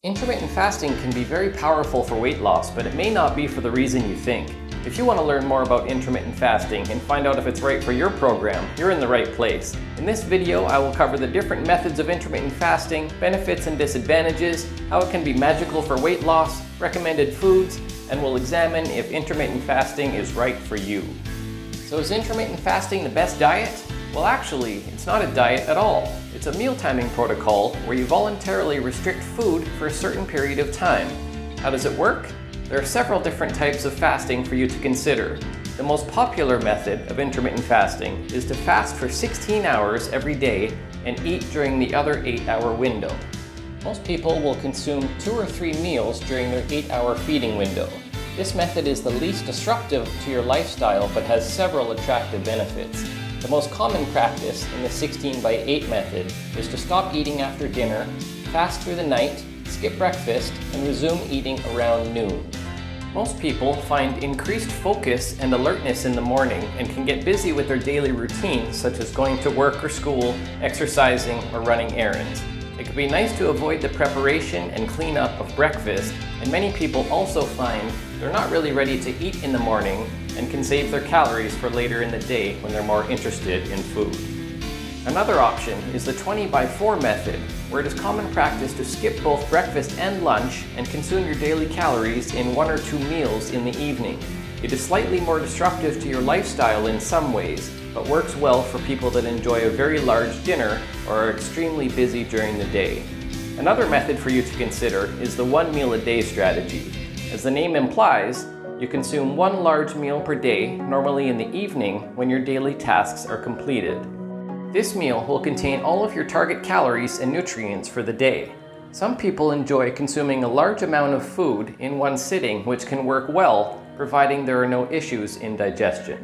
Intermittent fasting can be very powerful for weight loss, but it may not be for the reason you think. If you want to learn more about intermittent fasting and find out if it's right for your program, you're in the right place. In this video, I will cover the different methods of intermittent fasting, benefits and disadvantages, how it can be magical for weight loss, recommended foods, and we'll examine if intermittent fasting is right for you. So is intermittent fasting the best diet? Well, actually, it's not a diet at all. It's a meal timing protocol where you voluntarily restrict food for a certain period of time. How does it work? There are several different types of fasting for you to consider. The most popular method of intermittent fasting is to fast for 16 hours every day and eat during the other 8-hour window. Most people will consume 2 or 3 meals during their 8-hour feeding window. This method is the least disruptive to your lifestyle but has several attractive benefits. The most common practice in the 16/8 method is to stop eating after dinner, fast through the night, skip breakfast, and resume eating around noon. Most people find increased focus and alertness in the morning and can get busy with their daily routines such as going to work or school, exercising, or running errands. It can be nice to avoid the preparation and cleanup of breakfast, and many people also find they're not really ready to eat in the morning and can save their calories for later in the day when they're more interested in food. Another option is the 20/4 method, where it is common practice to skip both breakfast and lunch and consume your daily calories in 1 or 2 meals in the evening. It is slightly more disruptive to your lifestyle in some ways, but works well for people that enjoy a very large dinner or are extremely busy during the day. Another method for you to consider is the 1 meal a day strategy. As the name implies, you consume 1 large meal per day, normally in the evening when your daily tasks are completed. This meal will contain all of your target calories and nutrients for the day. Some people enjoy consuming a large amount of food in one sitting, which can work well, providing there are no issues in digestion.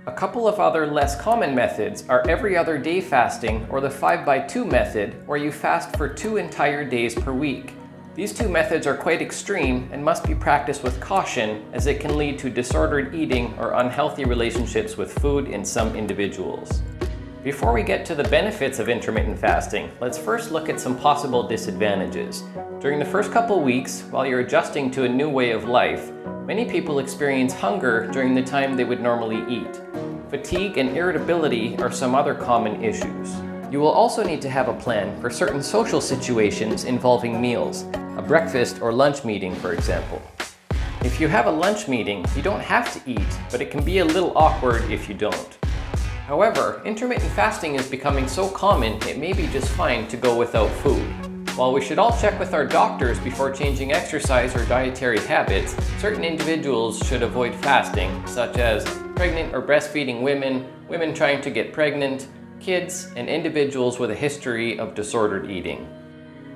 A couple of other less common methods are every other day fasting or the 5/2 method, where you fast for 2 entire days per week. These 2 methods are quite extreme and must be practiced with caution, as it can lead to disordered eating or unhealthy relationships with food in some individuals. Before we get to the benefits of intermittent fasting, let's first look at some possible disadvantages. During the first couple weeks, while you're adjusting to a new way of life, many people experience hunger during the time they would normally eat. Fatigue and irritability are some other common issues. You will also need to have a plan for certain social situations involving meals, a breakfast or lunch meeting, for example. If you have a lunch meeting, you don't have to eat, but it can be a little awkward if you don't. However, intermittent fasting is becoming so common, it may be just fine to go without food. While we should all check with our doctors before changing exercise or dietary habits, certain individuals should avoid fasting, such as pregnant or breastfeeding women, women trying to get pregnant, kids, and individuals with a history of disordered eating.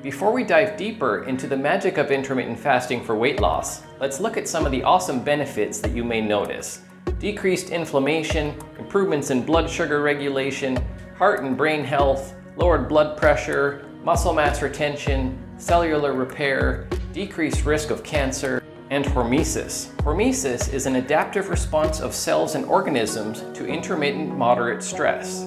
Before we dive deeper into the magic of intermittent fasting for weight loss, let's look at some of the awesome benefits that you may notice. Decreased inflammation, improvements in blood sugar regulation, heart and brain health, lowered blood pressure, muscle mass retention, cellular repair, decreased risk of cancer, and hormesis. Hormesis is an adaptive response of cells and organisms to intermittent moderate stress,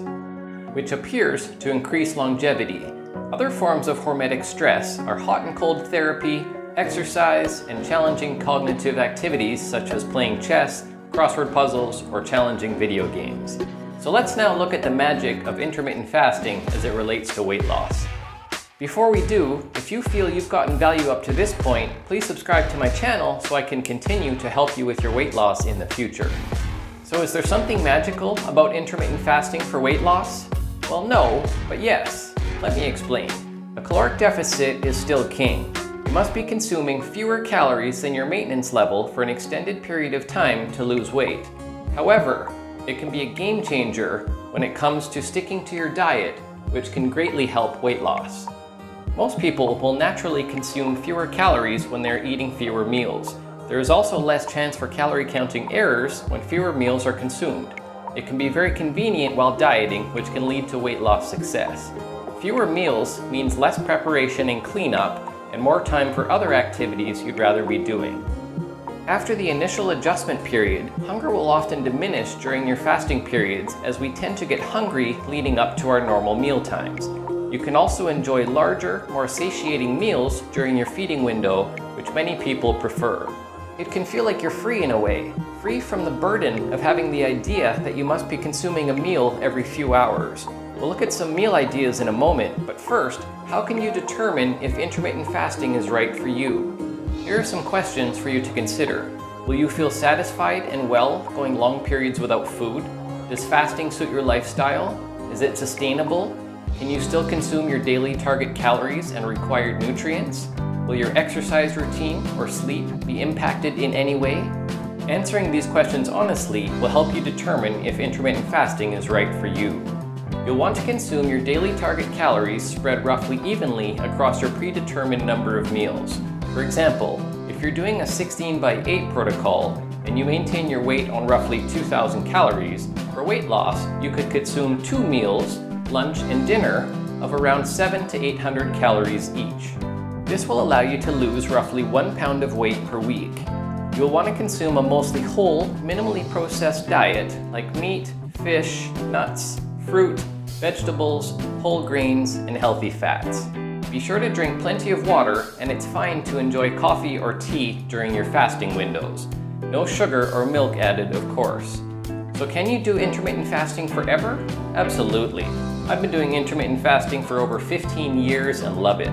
which appears to increase longevity. Other forms of hormetic stress are hot and cold therapy, exercise, and challenging cognitive activities such as playing chess, crossword puzzles, or challenging video games. So let's now look at the magic of intermittent fasting as it relates to weight loss. Before we do, if you feel you've gotten value up to this point, please subscribe to my channel so I can continue to help you with your weight loss in the future. So is there something magical about intermittent fasting for weight loss? Well, no, but yes. Let me explain. A caloric deficit is still king. You must be consuming fewer calories than your maintenance level for an extended period of time to lose weight. However, it can be a game changer when it comes to sticking to your diet, which can greatly help weight loss. Most people will naturally consume fewer calories when they're eating fewer meals. There is also less chance for calorie counting errors when fewer meals are consumed. It can be very convenient while dieting, which can lead to weight loss success. Fewer meals means less preparation and cleanup, and more time for other activities you'd rather be doing. After the initial adjustment period, hunger will often diminish during your fasting periods, as we tend to get hungry leading up to our normal meal times. You can also enjoy larger, more satiating meals during your feeding window, which many people prefer. It can feel like you're free in a way, free from the burden of having the idea that you must be consuming a meal every few hours. We'll look at some meal ideas in a moment, but first, how can you determine if intermittent fasting is right for you? Here are some questions for you to consider. Will you feel satisfied and well going long periods without food? Does fasting suit your lifestyle? Is it sustainable? Can you still consume your daily target calories and required nutrients? Will your exercise routine or sleep be impacted in any way? Answering these questions honestly will help you determine if intermittent fasting is right for you. You'll want to consume your daily target calories spread roughly evenly across your predetermined number of meals. For example, if you're doing a 16/8 protocol and you maintain your weight on roughly 2,000 calories, for weight loss, you could consume 2 meals, lunch and dinner, of around 700 to 800 calories each. This will allow you to lose roughly 1 pound of weight per week. You'll want to consume a mostly whole, minimally processed diet like meat, fish, nuts, fruit, vegetables, whole grains, and healthy fats. Be sure to drink plenty of water, and it's fine to enjoy coffee or tea during your fasting windows. No sugar or milk added, of course. So can you do intermittent fasting forever? Absolutely. I've been doing intermittent fasting for over 15 years and love it.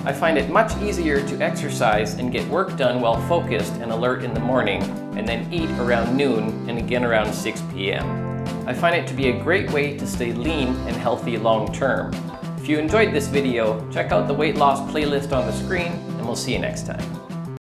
I find it much easier to exercise and get work done while focused and alert in the morning, and then eat around noon and again around 6 p.m. I find it to be a great way to stay lean and healthy long term. If you enjoyed this video, check out the weight loss playlist on the screen, and we'll see you next time.